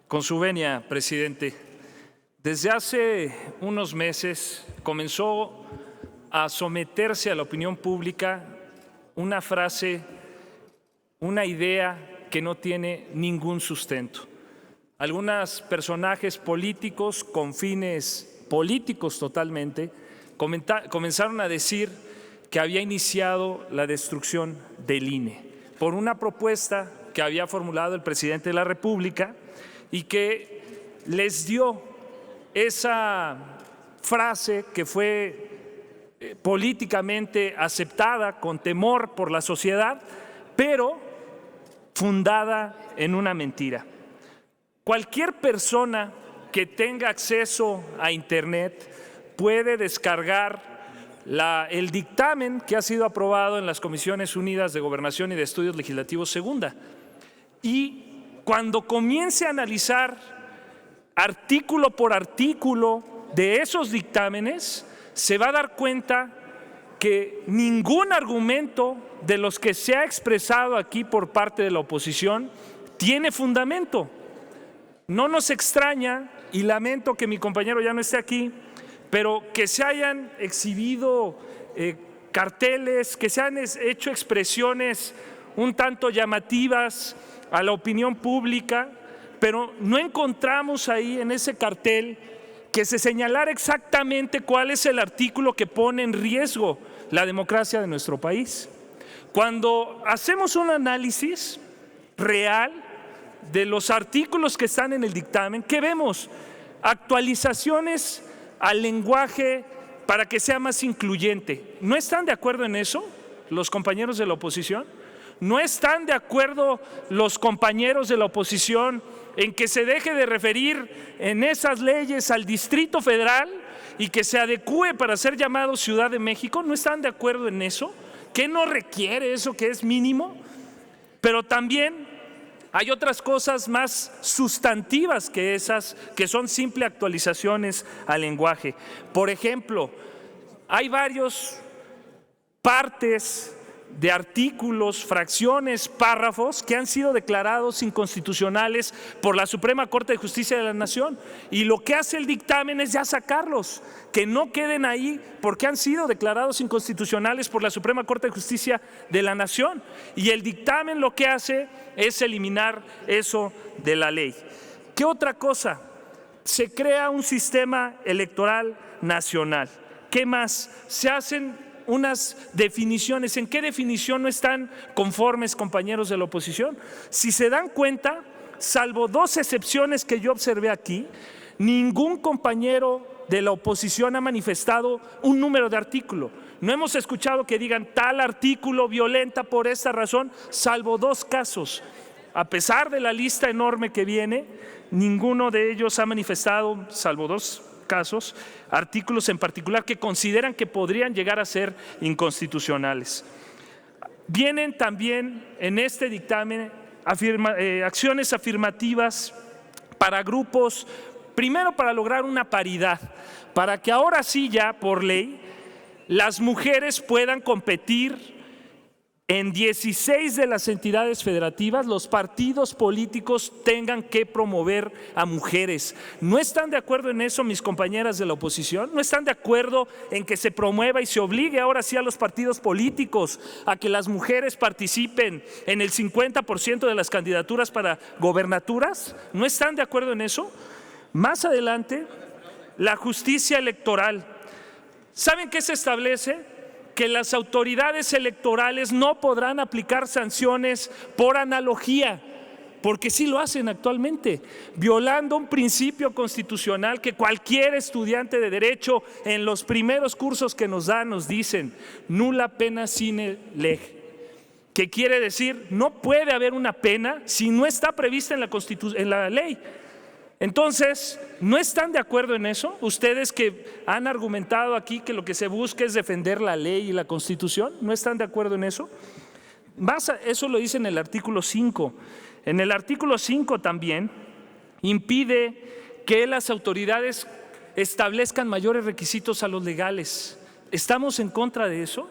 Con su venia, presidente. Desde hace unos meses comenzó a someterse a la opinión pública una frase, una idea que no tiene ningún sustento. Algunos personajes políticos con fines políticos totalmente comenzaron a decir que había iniciado la destrucción del INE por una propuesta que había formulado el presidente de la República y que les dio esa frase que fue políticamente aceptada con temor por la sociedad, pero fundada en una mentira. Cualquier persona que tenga acceso a Internet puede descargar el dictamen que ha sido aprobado en las Comisiones Unidas de Gobernación y de Estudios Legislativos Segunda. Y cuando comience a analizar artículo por artículo de esos dictámenes, se va a dar cuenta que ningún argumento de los que se ha expresado aquí por parte de la oposición tiene fundamento. No nos extraña, y lamento que mi compañero ya no esté aquí, pero que se hayan exhibido carteles, que se han hecho expresiones un tanto llamativas a la opinión pública, pero no encontramos ahí en ese cartel que se señalara exactamente cuál es el artículo que pone en riesgo la democracia de nuestro país. Cuando hacemos un análisis real de los artículos que están en el dictamen, ¿qué vemos? Actualizaciones al lenguaje para que sea más incluyente. ¿No están de acuerdo en eso los compañeros de la oposición? ¿No están de acuerdo los compañeros de la oposición en que se deje de referir en esas leyes al Distrito Federal y que se adecúe para ser llamado Ciudad de México? ¿No están de acuerdo en eso? ¿Qué no requiere eso que es mínimo? Pero también hay otras cosas más sustantivas que esas, que son simple actualizaciones al lenguaje. Por ejemplo, hay varios partes de artículos, fracciones, párrafos que han sido declarados inconstitucionales por la Suprema Corte de Justicia de la Nación, y lo que hace el dictamen es ya sacarlos, que no queden ahí porque han sido declarados inconstitucionales por la Suprema Corte de Justicia de la Nación, y el dictamen lo que hace es eliminar eso de la ley. ¿Qué otra cosa? Se crea un sistema electoral nacional. ¿Qué más? Se hacen unas definiciones. ¿En qué definición no están conformes, compañeros de la oposición? Si se dan cuenta, salvo dos excepciones que yo observé aquí, ningún compañero de la oposición ha manifestado un número de artículo. No hemos escuchado que digan tal artículo violenta por esta razón, salvo dos casos. A pesar de la lista enorme que viene, ninguno de ellos ha manifestado, salvo dos casos, artículos en particular que consideran que podrían llegar a ser inconstitucionales. Vienen también en este dictamen acciones afirmativas para grupos, primero para lograr una paridad, para que ahora sí ya por ley las mujeres puedan competir en 16 de las entidades federativas. Los partidos políticos tengan que promover a mujeres. ¿No están de acuerdo en eso mis compañeras de la oposición? ¿No están de acuerdo en que se promueva y se obligue ahora sí a los partidos políticos a que las mujeres participen en el 50% de las candidaturas para gobernaturas? ¿No están de acuerdo en eso? Más adelante, la justicia electoral. ¿Saben qué se establece? Que las autoridades electorales no podrán aplicar sanciones por analogía, porque sí lo hacen actualmente, violando un principio constitucional que cualquier estudiante de Derecho en los primeros cursos que nos dan nos dicen: nulla pena sine lege. ¿Qué quiere decir? No puede haber una pena si no está prevista en la ley. Entonces, ¿no están de acuerdo en eso? Ustedes que han argumentado aquí que lo que se busca es defender la ley y la Constitución, ¿no están de acuerdo en eso? Eso lo dice en el artículo 5. En el artículo 5 también impide que las autoridades establezcan mayores requisitos a los legales. ¿Estamos en contra de eso?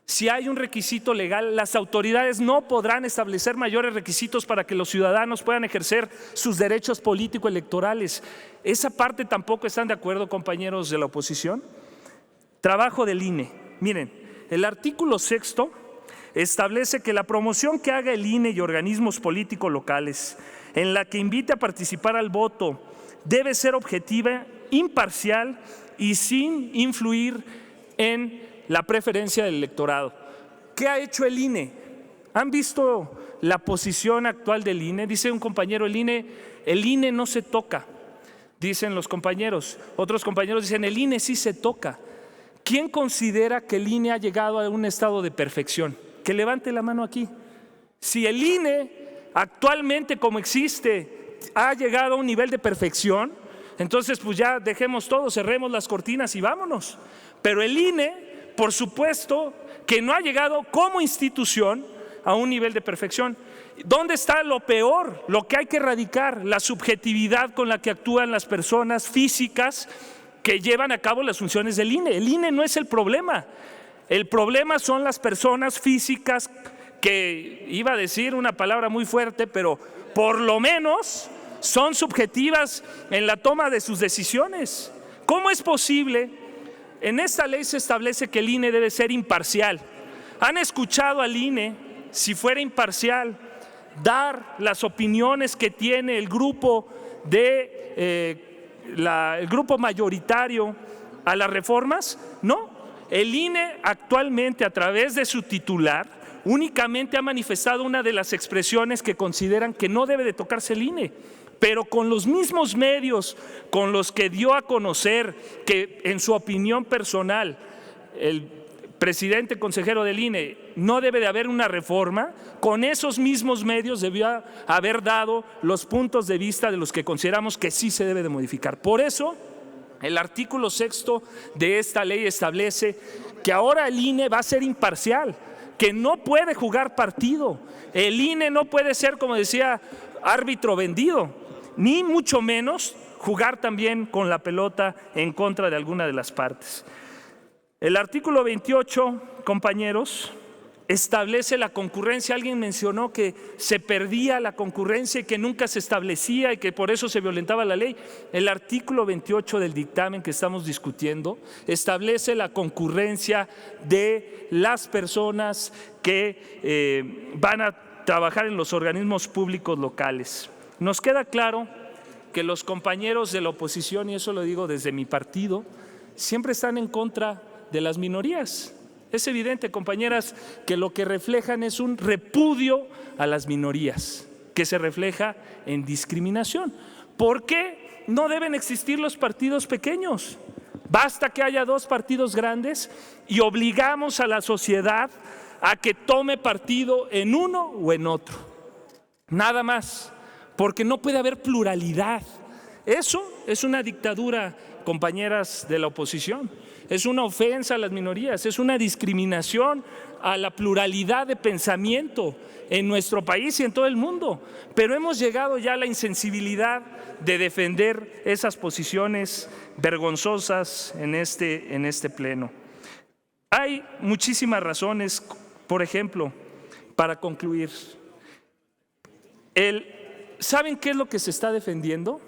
Si hay un requisito legal, las autoridades no podrán establecer mayores requisitos para que los ciudadanos puedan ejercer sus derechos político-electorales. Esa parte tampoco están de acuerdo, compañeros de la oposición. Trabajo del INE. Miren, el artículo 6º establece que la promoción que haga el INE y organismos políticos locales en la que invite a participar al voto debe ser objetiva, imparcial y sin influir en la preferencia del electorado. ¿Qué ha hecho el INE? ¿Han visto la posición actual del INE? Dice un compañero, el INE no se toca, dicen los compañeros. Otros compañeros dicen, el INE sí se toca. ¿Quién considera que el INE ha llegado a un estado de perfección? Que levante la mano aquí. Si el INE actualmente como existe ha llegado a un nivel de perfección, entonces pues ya dejemos todo, cerremos las cortinas y vámonos. Pero el INE, por supuesto, que no ha llegado como institución a un nivel de perfección. ¿Dónde está lo peor? Lo que hay que erradicar, la subjetividad con la que actúan las personas físicas que llevan a cabo las funciones del INE. El INE no es el problema. El problema son las personas físicas que, iba a decir una palabra muy fuerte, pero por lo menos son subjetivas en la toma de sus decisiones. ¿Cómo es posible? En esta ley se establece que el INE debe ser imparcial. ¿Han escuchado al INE, si fuera imparcial, dar las opiniones que tiene el grupo el grupo mayoritario a las reformas? No. El INE actualmente, a través de su titular, únicamente ha manifestado una de las expresiones que consideran que no debe de tocarse el INE. Pero con los mismos medios con los que dio a conocer que en su opinión personal el presidente consejero del INE no debe de haber una reforma, con esos mismos medios debió haber dado los puntos de vista de los que consideramos que sí se debe de modificar. Por eso el artículo 6º de esta ley establece que ahora el INE va a ser imparcial, que no puede jugar partido. El INE no puede ser, como decía, árbitro vendido, ni mucho menos jugar también con la pelota en contra de alguna de las partes. El artículo 28, compañeros, establece la concurrencia. Alguien mencionó que se perdía la concurrencia y que nunca se establecía y que por eso se violentaba la ley. El artículo 28 del dictamen que estamos discutiendo establece la concurrencia de las personas que van a trabajar en los organismos públicos locales. Nos queda claro que los compañeros de la oposición, y eso lo digo desde mi partido, siempre están en contra de las minorías. Es evidente, compañeras, que lo que reflejan es un repudio a las minorías, que se refleja en discriminación. ¿Por qué no deben existir los partidos pequeños? Basta que haya 2 partidos grandes y obligamos a la sociedad a que tome partido en uno o en otro. Nada más. Porque no puede haber pluralidad. Eso es una dictadura, compañeras de la oposición. Es una ofensa a las minorías, es una discriminación a la pluralidad de pensamiento en nuestro país y en todo el mundo. Pero hemos llegado ya a la insensibilidad de defender esas posiciones vergonzosas en este pleno. Hay muchísimas razones, por ejemplo, para concluir. ¿Saben qué es lo que se está defendiendo?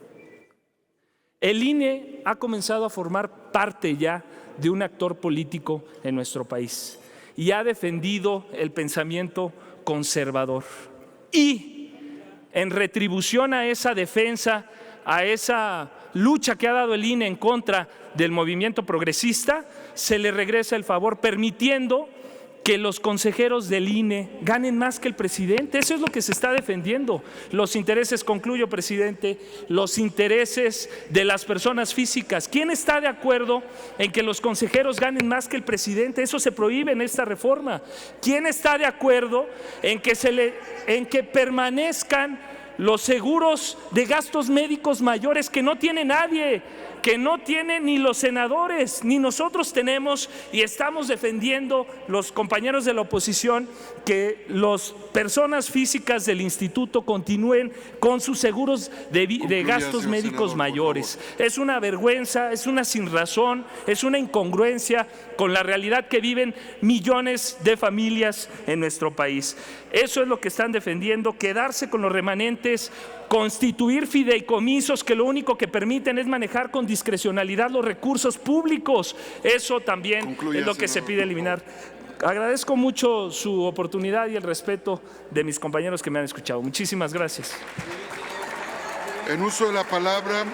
El INE ha comenzado a formar parte ya de un actor político en nuestro país y ha defendido el pensamiento conservador. Y en retribución a esa defensa, a esa lucha que ha dado el INE en contra del movimiento progresista, se le regresa el favor permitiendo que los consejeros del INE ganen más que el presidente. Eso es lo que se está defendiendo. Los intereses, concluyo, presidente, los intereses de las personas físicas. ¿Quién está de acuerdo en que los consejeros ganen más que el presidente? Eso se prohíbe en esta reforma. ¿Quién está de acuerdo en que permanezcan los seguros de gastos médicos mayores que no tiene nadie, que no tienen ni los senadores, ni nosotros tenemos, y estamos defendiendo, los compañeros de la oposición, que las personas físicas del instituto continúen con sus seguros de gastos médicos mayores. Es una vergüenza, es una sinrazón, es una incongruencia con la realidad que viven millones de familias en nuestro país. Eso es lo que están defendiendo, quedarse con los remanentes, constituir fideicomisos que lo único que permiten es manejar con discrecionalidad los recursos públicos. Eso también es lo que se pide eliminar. Agradezco mucho su oportunidad y el respeto de mis compañeros que me han escuchado. Muchísimas gracias. En uso de la palabra,